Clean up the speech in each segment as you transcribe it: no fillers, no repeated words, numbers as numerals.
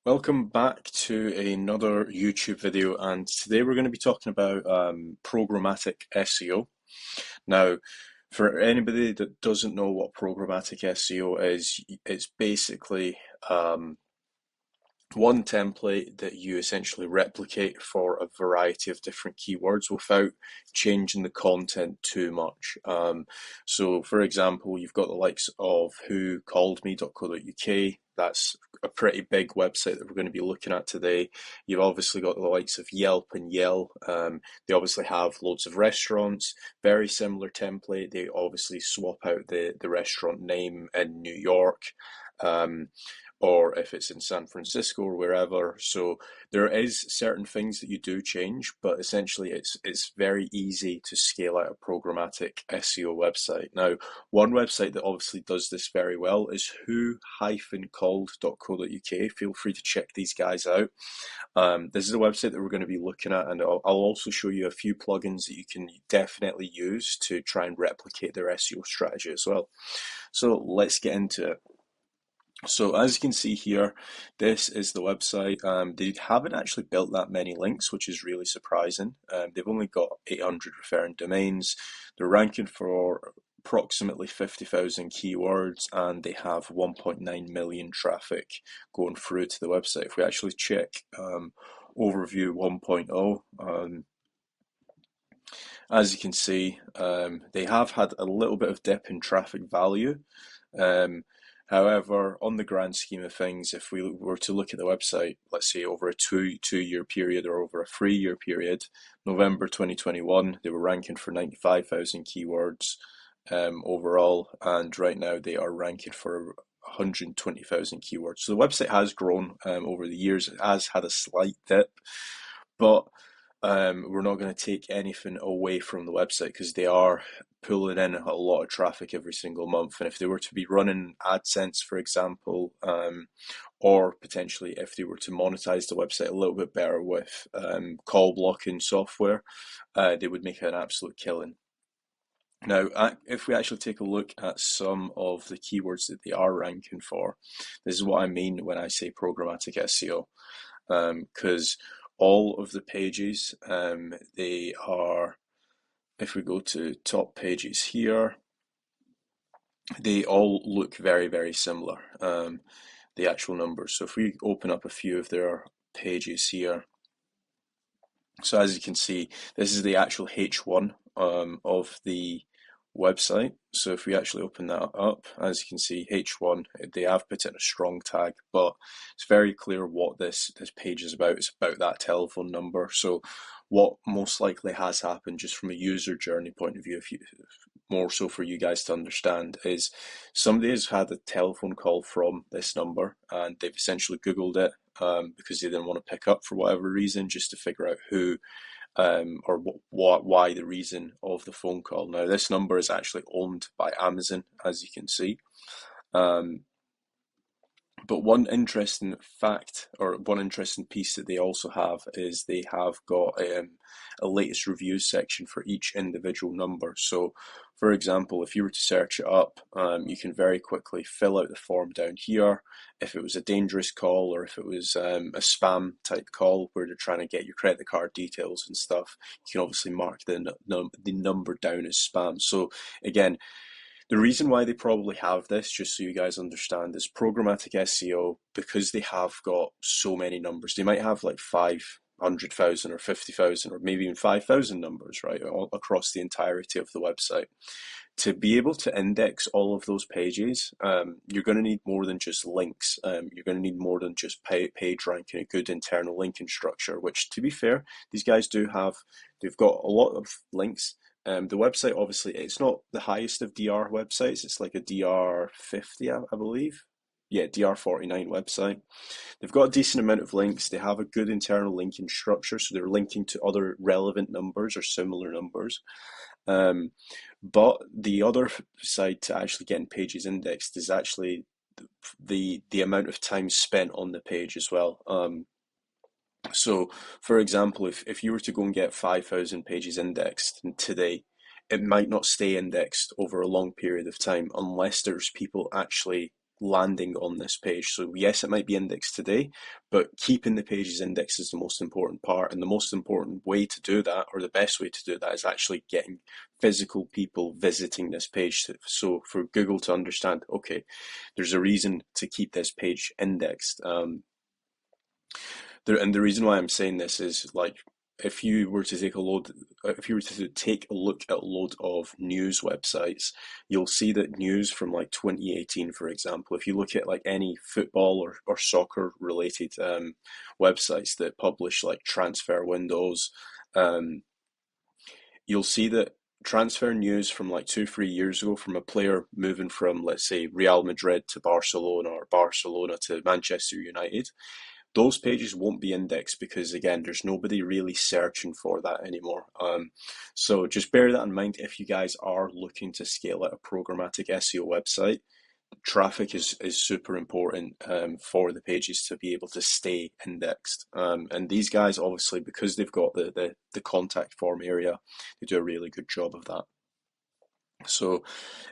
Welcome back to another YouTube video, and today we're going to be talking about programmatic SEO. Now, for anybody that doesn't know what programmatic SEO is, it's basically one template that you essentially replicate for a variety of different keywords without changing the content too much. So, for example, you've got the likes of whocalledme.co.uk. That's a pretty big website that we're going to be looking at today. You've obviously got the likes of Yelp and Yell. They obviously have loads of restaurants, very similar template. They obviously swap out the restaurant name in New York. Or if it's in San Francisco or wherever. So there is certain things that you do change, but essentially it's very easy to scale out a programmatic SEO website. Now, one website that obviously does this very well is who-called.co.uk. Feel free to check these guys out. This is a website that we're going to be looking at, and I'll also show you a few plugins that you can definitely use to try and replicate their SEO strategy as well. So let's get into it. So as you can see here, this is the website. They haven't actually built that many links, which is really surprising. They've only got 800 referring domains. They're ranking for approximately 50,000 keywords, and they have 1.9 million traffic going through to the website. If we actually check overview 1.0, as you can see, they have had a little bit of dip in traffic value. However, on the grand scheme of things, if we were to look at the website, let's say over a two-year period or over a 3-year period, November 2021, they were ranking for 95,000 keywords overall, and right now they are ranking for 120,000 keywords. So the website has grown over the years. It has had a slight dip, but we're not going to take anything away from the website because they are pulling in a lot of traffic every single month. And if they were to be running AdSense, for example, or potentially if they were to monetize the website a little bit better with call blocking software, they would make an absolute killing. Now, if we actually take a look at some of the keywords that they are ranking for, this is what I mean when I say programmatic SEO, because all of the pages, they are, if we go to top pages here, they all look very, very similar, the actual numbers. So if we open up a few of their pages here, so as you can see, this is the actual H1 of the website. So if we actually open that up, as you can see, H1, they have put in a strong tag, but it's very clear what this page is about. It's about that telephone number. So what most likely has happened, just from a user journey point of view, if you more so for you guys to understand, is somebody has had a telephone call from this number and they've essentially Googled it because they didn't want to pick up for whatever reason, just to figure out who or why the reason of the phone call. Now, this number is actually owned by Amazon, as you can see. But one interesting fact, or one interesting piece that they also have, is they have got a latest reviews section for each individual number. So, for example, if you were to search it up, you can very quickly fill out the form down here. If it was a dangerous call, or if it was a spam type call where they're trying to get your credit card details and stuff, you can obviously mark the number down as spam. So again, the reason why they probably have this, just so you guys understand, is programmatic SEO, because they have got so many numbers. They might have like 500,000 or 50,000 or maybe even 5,000 numbers, right, all across the entirety of the website. To be able to index all of those pages, you're going to need more than just links. You're going to need more than just page ranking, a good internal linking structure, which, to be fair, these guys do have. They've got a lot of links. The website, obviously, it's not the highest of DR websites. It's like a DR 50, I believe. Yeah, DR 49 website. They've got a decent amount of links. They have a good internal linking structure, so they're linking to other relevant numbers or similar numbers. But the other side to actually getting pages indexed is actually the amount of time spent on the page as well. So, for example, if you were to go and get 5,000 pages indexed today, it might not stay indexed over a long period of time unless there's people actually landing on this page. So yes, it might be indexed today, but keeping the pages indexed is the most important part. And the most important way to do that, or the best way to do that, is actually getting physical people visiting this page. So for Google to understand, okay, there's a reason to keep this page indexed. And the reason why I'm saying this is, like, if you were to take a look at a load of news websites, you'll see that news from like 2018, for example, if you look at like any football or soccer related websites that publish like transfer windows, you'll see that transfer news from like 2-3 years ago, from a player moving from, let's say, Real Madrid to Barcelona, or Barcelona to Manchester United, those pages won't be indexed because, again, there's nobody really searching for that anymore. So just bear that in mind if you guys are looking to scale out a programmatic SEO website. Traffic is super important for the pages to be able to stay indexed. And these guys, obviously, because they've got the contact form area, they do a really good job of that. So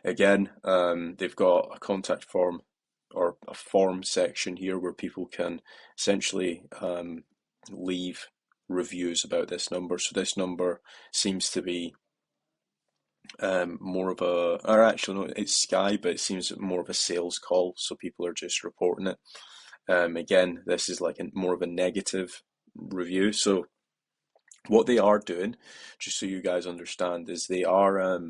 again, they've got a contact form, or a form section here, where people can essentially leave reviews about this number. So this number seems to be more of a, or actually no, it's Sky, but it seems more of a sales call, so people are just reporting it. Again, this is like more of a negative review. So what they are doing, just so you guys understand, is they are,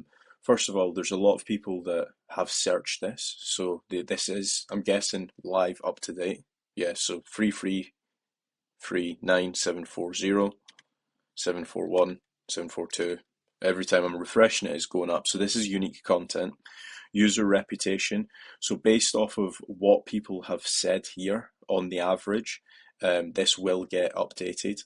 first of all, there's a lot of people that have searched this. So this is, I'm guessing, live, up to date. Yeah, so 3339740, 741, 742. Every time I'm refreshing it, it's going up. So this is unique content. User reputation. So based off of what people have said here, on the average, this will get updated.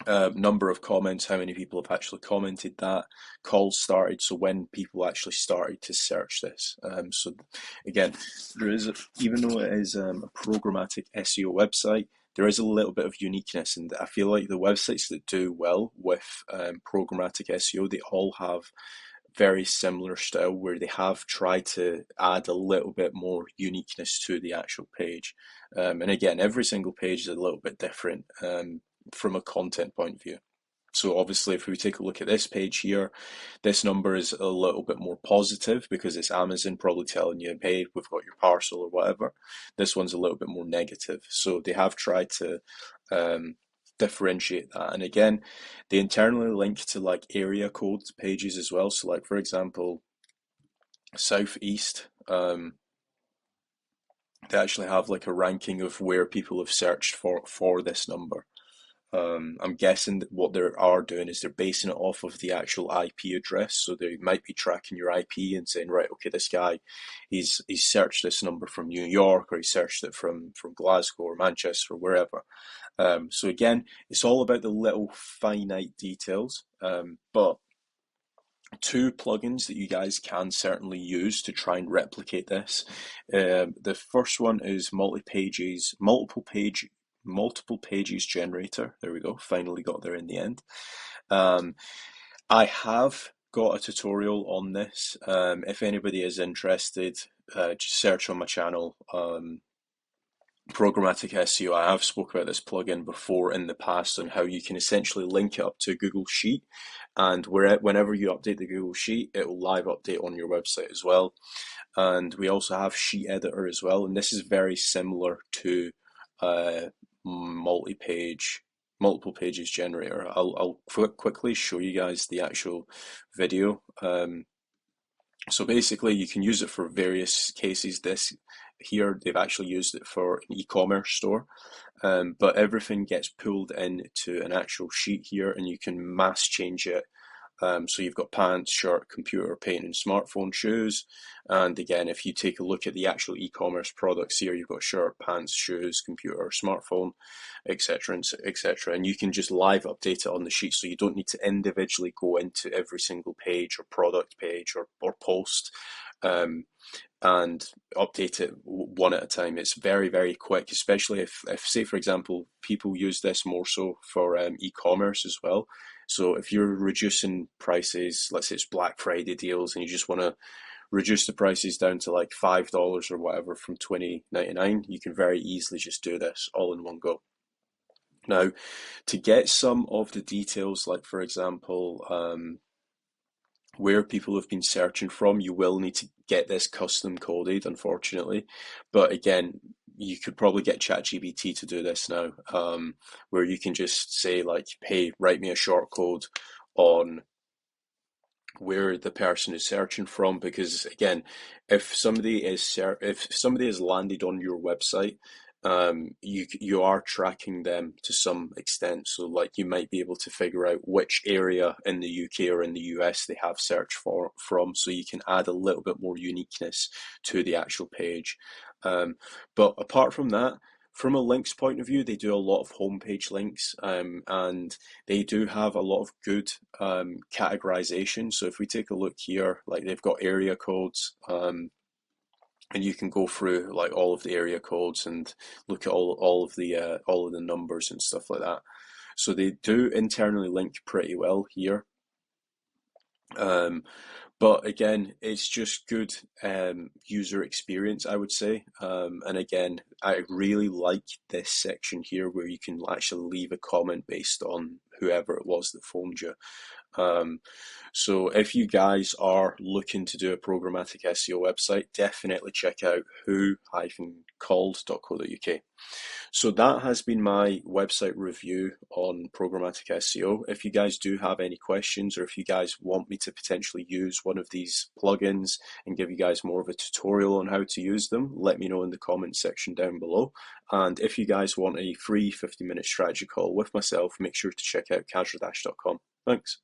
Number of comments, how many people have actually commented that. Calls started, so when people actually started to search this. So again, there is, even though it is a programmatic SEO website, there is a little bit of uniqueness, and I feel like the websites that do well with programmatic SEO, they all have very similar style, where they have tried to add a little bit more uniqueness to the actual page. And again, every single page is a little bit different from a content point of view. So obviously, if we take a look at this page here, this number is a little bit more positive because it's Amazon probably telling you, hey, we've got your parcel or whatever. This one's a little bit more negative. So they have tried to differentiate that. And again, they internally link to like area code pages as well. So like, for example, Southeast, they actually have like a ranking of where people have searched for this number. I'm guessing that what they are doing is they're basing it off of the actual IP address. So they might be tracking your IP and saying, right, okay, this guy, he's searched this number from New York, or he searched it from Glasgow or Manchester or wherever. So again, it's all about the little finite details. But two plugins that you guys can certainly use to try and replicate this. The first one is multiple pages generator. There we go. Finally got there in the end. I have got a tutorial on this. If anybody is interested, just search on my channel. Programmatic SEO. I have spoke about this plugin before in the past, on how you can essentially link it up to Google Sheet, and whenever you update the Google Sheet, it will live update on your website as well. And we also have Sheet Editor as well, and this is very similar to multiple pages generator. I'll quickly show you guys the actual video. So basically, you can use it for various cases. This here, they've actually used it for an e-commerce store, but everything gets pulled into an actual sheet here, and you can mass change it. So you've got pants, shirt, computer, paint, and smartphone, shoes. And again, if you take a look at the actual e-commerce products here, you've got shirt, pants, shoes, computer, smartphone, etc., etc. And you can just live update it on the sheet, so you don't need to individually go into every single page or product page or post and update it one at a time. It's very, very quick, especially if say, for example, people use this more so for e-commerce as well. So if you're reducing prices, let's say it's Black Friday deals, and you just want to reduce the prices down to like $5 or whatever from $20.99. You can very easily just do this all in one go. Now, to get some of the details, like for example, where people have been searching from, you will need to get this custom coded, unfortunately. But again, you could probably get ChatGPT to do this now, where you can just say like, hey, write me a short code on where the person is searching from, because again, if somebody has landed on your website, you are tracking them to some extent. So like you might be able to figure out which area in the UK or in the US they have searched from, so you can add a little bit more uniqueness to the actual page. But apart from that, from a links point of view, they do a lot of homepage links, and they do have a lot of good categorization. So if we take a look here, like they've got area codes, and you can go through like all of the area codes and look at all of the numbers and stuff like that. So they do internally link pretty well here. But again, it's just good user experience, I would say. And again, I really like this section here where you can actually leave a comment based on whoever it was that phoned you. So if you guys are looking to do a programmatic SEO website, definitely check out who-called.co.uk. So that has been my website review on programmatic SEO. If you guys do have any questions, or if you guys want me to potentially use one of these plugins and give you guys more of a tutorial on how to use them, let me know in the comments section down below. And if you guys want a free 50-minute strategy call with myself, make sure to check out kazradash.com. Thanks.